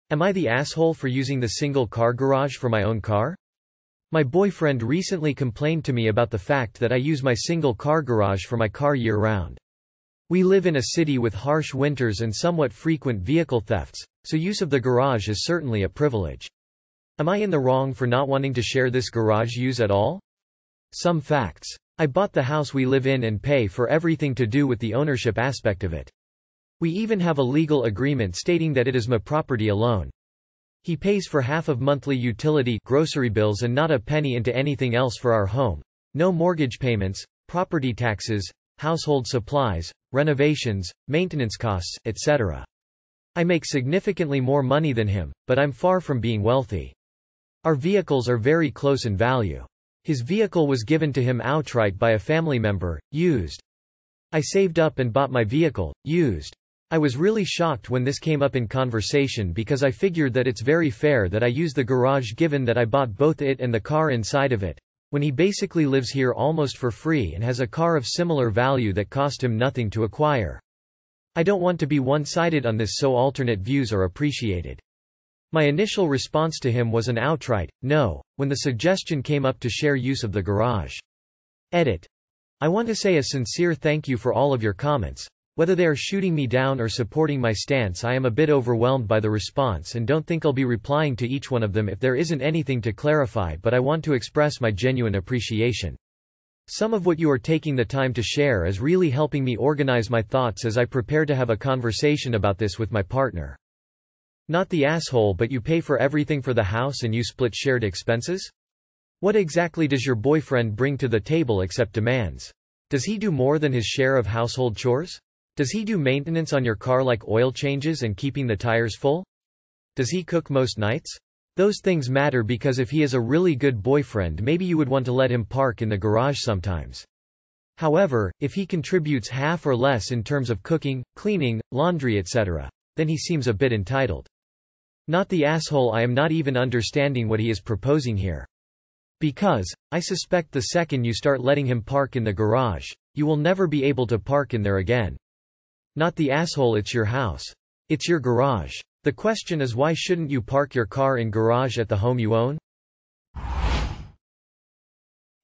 Am I the asshole for using the single car garage for my own car? My boyfriend recently complained to me about the fact that I use my single car garage for my car year-round. We live in a city with harsh winters and somewhat frequent vehicle thefts, so use of the garage is certainly a privilege. Am I in the wrong for not wanting to share this garage use at all? Some facts. I bought the house we live in and pay for everything to do with the ownership aspect of it. We even have a legal agreement stating that it is my property alone. He pays for half of monthly utility grocery bills and not a penny into anything else for our home. No mortgage payments, property taxes, household supplies, renovations, maintenance costs, etc. I make significantly more money than him, but I'm far from being wealthy. Our vehicles are very close in value. His vehicle was given to him outright by a family member, used. I saved up and bought my vehicle, used. I was really shocked when this came up in conversation because I figured that it's very fair that I use the garage given that I bought both it and the car inside of it, when he basically lives here almost for free and has a car of similar value that cost him nothing to acquire. I don't want to be one-sided on this, so alternate views are appreciated. My initial response to him was an outright no, when the suggestion came up to share use of the garage. Edit. I want to say a sincere thank you for all of your comments. Whether they are shooting me down or supporting my stance, I am a bit overwhelmed by the response and don't think I'll be replying to each one of them if there isn't anything to clarify, but I want to express my genuine appreciation. Some of what you are taking the time to share is really helping me organize my thoughts as I prepare to have a conversation about this with my partner. Not the asshole, but you pay for everything for the house and you split shared expenses? What exactly does your boyfriend bring to the table except demands? Does he do more than his share of household chores? Does he do maintenance on your car like oil changes and keeping the tires full? Does he cook most nights? Those things matter because if he is a really good boyfriend, maybe you would want to let him park in the garage sometimes. However, if he contributes half or less in terms of cooking, cleaning, laundry, etc., then he seems a bit entitled. Not the asshole. I am not even understanding what he is proposing here. Because, I suspect the second you start letting him park in the garage, you will never be able to park in there again. Not the asshole, it's your house. It's your garage. The question is, why shouldn't you park your car in garage at the home you own?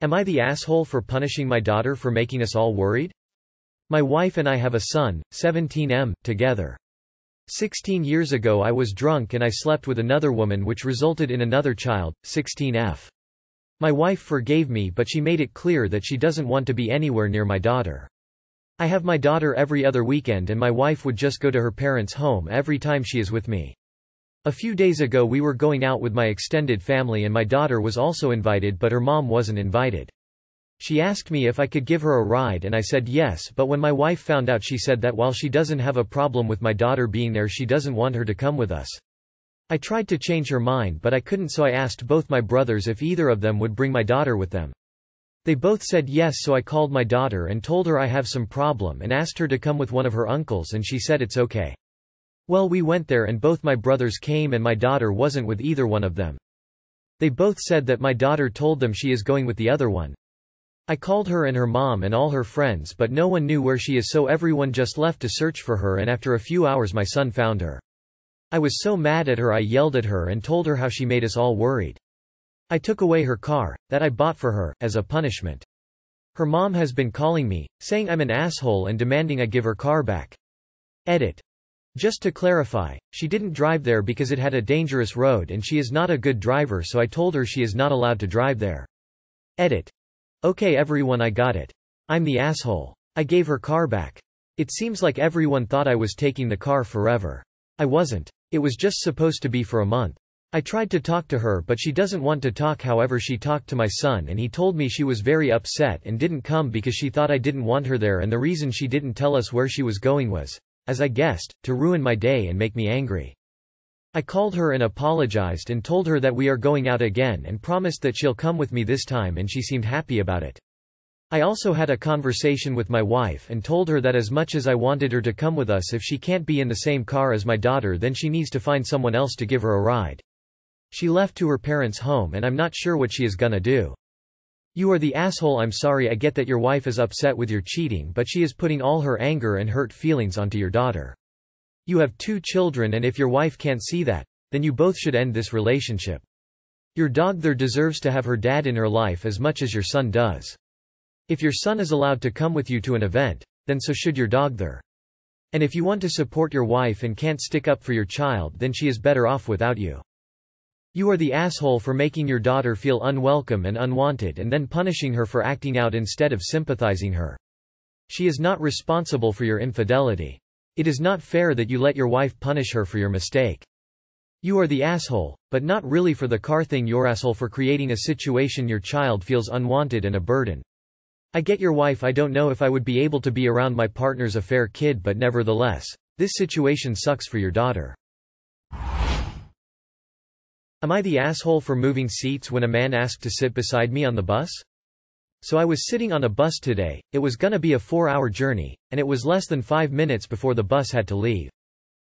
Am I the asshole for punishing my daughter for making us all worried? My wife and I have a son, 17M, together. 16 years ago I was drunk and I slept with another woman, which resulted in another child, 16F. My wife forgave me, but she made it clear that she doesn't want to be anywhere near my daughter. I have my daughter every other weekend and my wife would just go to her parents' home every time she is with me. A few days ago we were going out with my extended family and my daughter was also invited, but her mom wasn't invited. She asked me if I could give her a ride and I said yes, but when my wife found out, she said that while she doesn't have a problem with my daughter being there, she doesn't want her to come with us. I tried to change her mind but I couldn't, so I asked both my brothers if either of them would bring my daughter with them. They both said yes, so I called my daughter and told her I have some problem and asked her to come with one of her uncles, and she said it's okay. Well, we went there and both my brothers came and my daughter wasn't with either one of them. They both said that my daughter told them she is going with the other one. I called her and her mom and all her friends, but no one knew where she is, so everyone just left to search for her, and after a few hours my son found her. I was so mad at her, I yelled at her and told her how she made us all worried. I took away her car, that I bought for her, as a punishment. Her mom has been calling me, saying I'm an asshole and demanding I give her car back. Edit. Just to clarify, she didn't drive there because it had a dangerous road and she is not a good driver, so I told her she is not allowed to drive there. Edit. Okay everyone, I got it. I'm the asshole. I gave her car back. It seems like everyone thought I was taking the car forever. I wasn't. It was just supposed to be for a month. I tried to talk to her but she doesn't want to talk. However, she talked to my son and he told me she was very upset and didn't come because she thought I didn't want her there, and the reason she didn't tell us where she was going was, as I guessed, to ruin my day and make me angry. I called her and apologized and told her that we are going out again and promised that she'll come with me this time, and she seemed happy about it. I also had a conversation with my wife and told her that as much as I wanted her to come with us, if she can't be in the same car as my daughter, then she needs to find someone else to give her a ride. She left to her parents' home and I'm not sure what she is gonna do. You are the asshole. I'm sorry, I get that your wife is upset with your cheating, but she is putting all her anger and hurt feelings onto your daughter. You have 2 children, and if your wife can't see that, then you both should end this relationship. Your dog there deserves to have her dad in her life as much as your son does. If your son is allowed to come with you to an event, then so should your dog there. And if you want to support your wife and can't stick up for your child, then she is better off without you. You are the asshole for making your daughter feel unwelcome and unwanted and then punishing her for acting out instead of sympathizing her. She is not responsible for your infidelity. It is not fair that you let your wife punish her for your mistake. You are the asshole, but not really for the car thing. You're asshole for creating a situation your child feels unwanted and a burden. I get your wife. I don't know if I would be able to be around my partner's affair kid, but nevertheless, this situation sucks for your daughter. Am I the asshole for moving seats when a man asked to sit beside me on the bus? So I was sitting on a bus today. It was gonna be a 4-hour journey, and it was less than 5 minutes before the bus had to leave.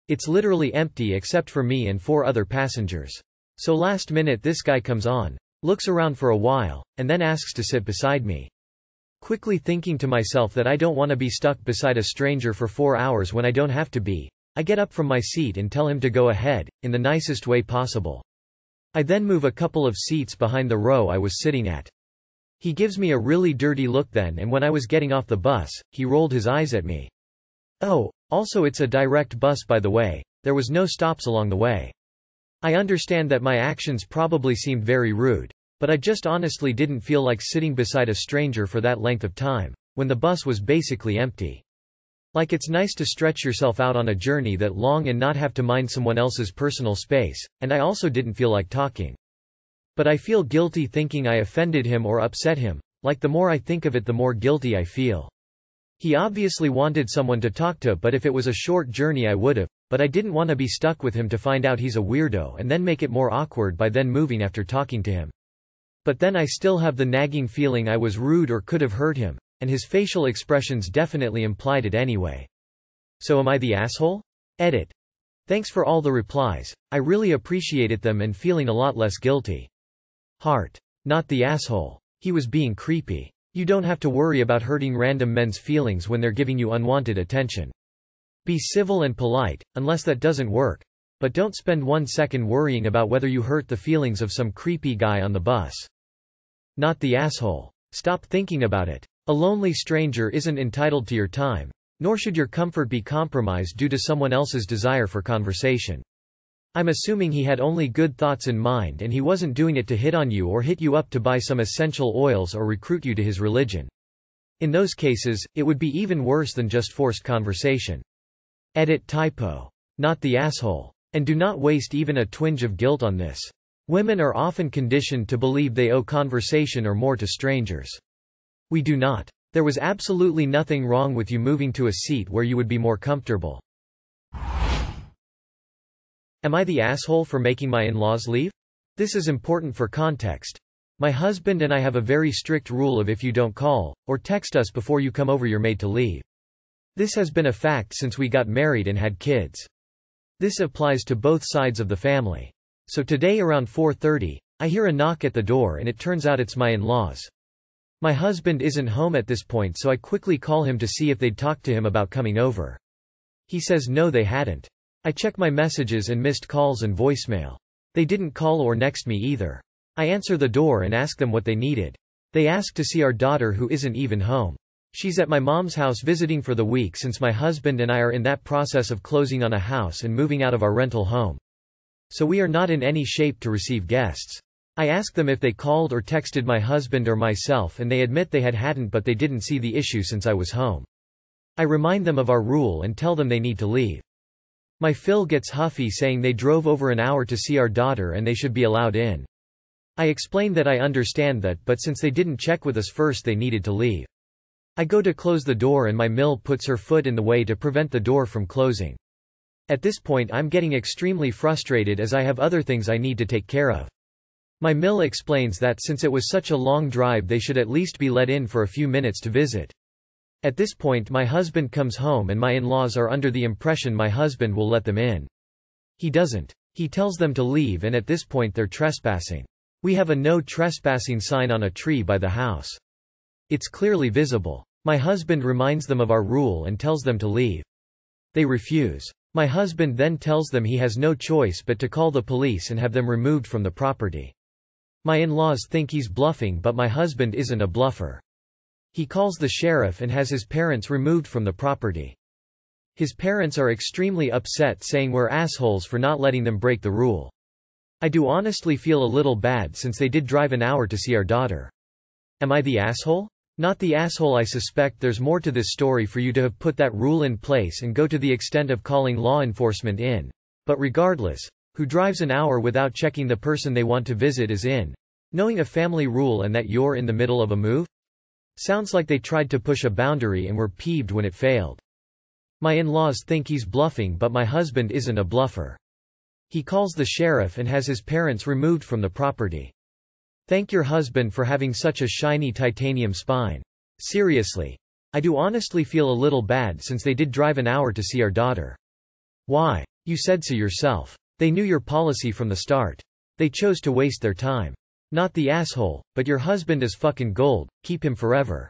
It's literally empty except for me and 4 other passengers. So last minute this guy comes on, looks around for a while, and then asks to sit beside me. Quickly thinking to myself that I don't want to be stuck beside a stranger for 4 hours when I don't have to be, I get up from my seat and tell him to go ahead, in the nicest way possible. I then move a couple of seats behind the row I was sitting at. He gives me a really dirty look then, and when I was getting off the bus, he rolled his eyes at me. Oh, also it's a direct bus by the way, there was no stops along the way. I understand that my actions probably seemed very rude, but I just honestly didn't feel like sitting beside a stranger for that length of time, when the bus was basically empty. Like it's nice to stretch yourself out on a journey that long and not have to mind someone else's personal space, and I also didn't feel like talking. But I feel guilty thinking I offended him or upset him, like the more I think of it the more guilty I feel. He obviously wanted someone to talk to, but if it was a short journey I would've, but I didn't want to be stuck with him to find out he's a weirdo and then make it more awkward by then moving after talking to him. But then I still have the nagging feeling I was rude or could have hurt him. And his facial expressions definitely implied it anyway. So am I the asshole? Edit. Thanks for all the replies, I really appreciated them and feeling a lot less guilty. Heart. Not the asshole. He was being creepy. You don't have to worry about hurting random men's feelings when they're giving you unwanted attention. Be civil and polite, unless that doesn't work. But don't spend 1 second worrying about whether you hurt the feelings of some creepy guy on the bus. Not the asshole. Stop thinking about it. A lonely stranger isn't entitled to your time, nor should your comfort be compromised due to someone else's desire for conversation. I'm assuming he had only good thoughts in mind and he wasn't doing it to hit on you or hit you up to buy some essential oils or recruit you to his religion. In those cases, it would be even worse than just forced conversation. Edit typo. Not the asshole. And do not waste even a twinge of guilt on this. Women are often conditioned to believe they owe conversation or more to strangers. We do not. There was absolutely nothing wrong with you moving to a seat where you would be more comfortable. Am I the asshole for making my in-laws leave? This is important for context. My husband and I have a very strict rule of if you don't call or text us before you come over, you're made to leave. This has been a fact since we got married and had kids. This applies to both sides of the family. So today around 4:30, I hear a knock at the door and it turns out it's my in-laws. My husband isn't home at this point, so I quickly call him to see if they'd talked to him about coming over. He says no, they hadn't. I check my messages and missed calls and voicemail. They didn't call or text me either. I answer the door and ask them what they needed. They ask to see our daughter who isn't even home. She's at my mom's house visiting for the week since my husband and I are in that process of closing on a house and moving out of our rental home. So we are not in any shape to receive guests. I ask them if they called or texted my husband or myself and they admit they hadn't, but they didn't see the issue since I was home. I remind them of our rule and tell them they need to leave. My Phil gets huffy saying they drove over an hour to see our daughter and they should be allowed in. I explain that I understand that, but since they didn't check with us first they needed to leave. I go to close the door and my Mill puts her foot in the way to prevent the door from closing. At this point I'm getting extremely frustrated as I have other things I need to take care of. My Mill explains that since it was such a long drive they should at least be let in for a few minutes to visit. At this point my husband comes home and my in-laws are under the impression my husband will let them in. He doesn't. He tells them to leave and at this point they're trespassing. We have a no trespassing sign on a tree by the house. It's clearly visible. My husband reminds them of our rule and tells them to leave. They refuse. My husband then tells them he has no choice but to call the police and have them removed from the property. My in-laws think he's bluffing, but my husband isn't a bluffer. He calls the sheriff and has his parents removed from the property. His parents are extremely upset, saying we're assholes for not letting them break the rule. I do honestly feel a little bad since they did drive an hour to see our daughter. Am I the asshole? Not the asshole. I suspect there's more to this story for you to have put that rule in place and go to the extent of calling law enforcement in. But regardless, who drives an hour without checking the person they want to visit is in knowing a family rule and that you're in the middle of a move? Sounds like they tried to push a boundary and were peeved when it failed. My in-laws think he's bluffing, but my husband isn't a bluffer. He calls the sheriff and has his parents removed from the property. Thank your husband for having such a shiny titanium spine. Seriously. I do honestly feel a little bad since they did drive an hour to see our daughter. Why? You said so yourself. They knew your policy from the start. They chose to waste their time. Not the asshole, but your husband is fucking gold, keep him forever.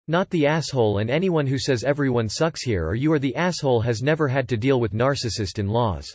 Not the asshole, and anyone who says everyone sucks here or you are the asshole has never had to deal with narcissist in-laws.